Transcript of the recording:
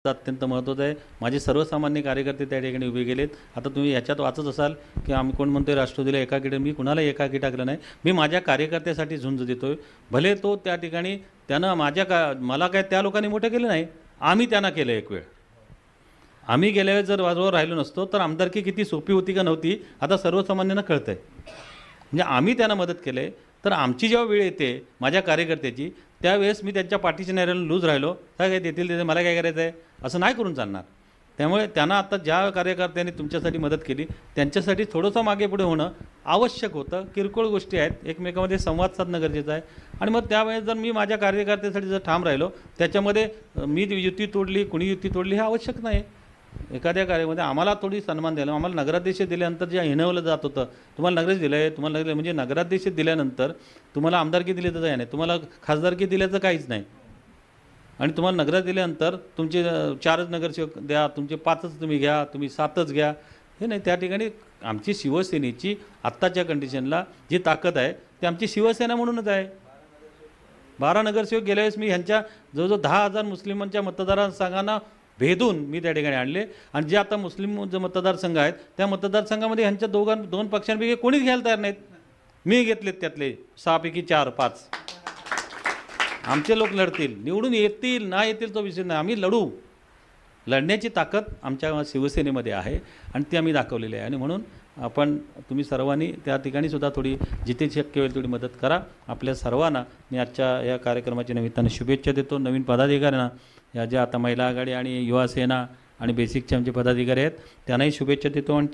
अत्यंत महत्त्वाचं आहे. माझे सर्वसामान्य कार्यकर्ते त्या ठिकाणी उभे गेलेत. आता तुम्ही ह्याच्यात वाचत असाल की आम्ही कोण म्हणतोय राष्ट्रवादीला एकाकी, मी कुणाला एकाकी टाकलं नाही. मी माझ्या कार्यकर्त्यासाठी झुंज देतोय. भले तो त्या ठिकाणी त्यानं मला काय त्या लोकांनी मोठं केलं नाही, आम्ही त्यांना केलं एक वेळ. आम्ही गेल्या वेळेस जर वाजवर राहिलो नसतो तर आमदारकी किती सोपी होती का नव्हती आता सर्वसामान्यांना कळतं आहे. म्हणजे आम्ही त्यांना मदत केलं आहे. तर आमची जेव्हा वेळ येते माझ्या कार्यकर्त्याची, त्यावेळेस मी त्यांच्या पाठीच्या नाऱ्याला लूज राहिलो काय काय देतील ते मला काय करायचं आहे असं नाही करून चालणार. त्यामुळे त्यांना आता ज्या कार्यकर्त्यांनी तुमच्यासाठी मदत केली त्यांच्यासाठी थोडंसं मागे पुढे होणं आवश्यक होतं. किरकोळ गोष्टी आहेत, एकमेकांमध्ये संवाद साधणं गरजेचं आहे. आणि मग त्यावेळेस जर मी माझ्या कार्यकर्त्यासाठी जर ठाम राहिलो त्याच्यामध्ये मी युती तोडली कुणी युती तोडली हे आवश्यक नाही. एखाद्या कार्यामध्ये आम्हाला थोडी सन्मान द्यायला, आम्हाला नगराध्यक्ष दिल्यानंतर जे हिणवलं जात होतं, तुम्हाला नगराध्यक्ष दिलं आहे, तुम्हाला नगर म्हणजे नगराध्यक्ष दिल्यानंतर तुम्हाला आमदारकी दिली तर काय नाही, तुम्हाला खासदारकी दिल्याचं काहीच नाही. आणि तुम्हाला नगरात दिल्यानंतर तुमचे 4च नगरसेवक द्या, तुमचे 5च तुम्ही घ्या, तुम्ही 7च घ्या, हे नाही. त्या ठिकाणी आमची शिवसेनेची आत्ताच्या कंडिशनला जी ताकद आहे ती आमची शिवसेना म्हणूनच आहे. 12 नगरसेवक गेल्या वेळेस मी ह्यांच्या जवळजवळ 10,000 मुस्लिमांच्या मतदारसंघांना भेदून मी त्या ठिकाणी आणले. आणि जे आता मुस्लिम जे मतदारसंघ आहेत त्या मतदारसंघामध्ये ह्यांच्या दोन पक्षांपैकी कोणीच घ्यायला तयार नाहीत. मी घेतलेत त्यातले 6 पैकी 4-5. आमचे लोक लढतील, निवडून येतील ना येतील तो विषय नाही, आम्ही लढू. लढण्याची ताकद आमच्या शिवसेनेमध्ये आहे आणि ती आम्ही दाखवलेली आहे. आणि म्हणून तुम्ही सर्वांनी त्या ठिकाणी सुद्धा थोडी जिथे शक्य होईल तेवढी मदत करा. आपल्या सर्वांना मी आजच्या या कार्यक्रमाच्या निमित्ताने शुभेच्छा देतो. नवीन पदाधिकाऱ्यांना, या ज्या आता महिला आघाडी आणि युवा सेना आणि बेसिकचे आमचे पदाधिकारी आहेत त्यांनाही शुभेच्छा देतो. आणि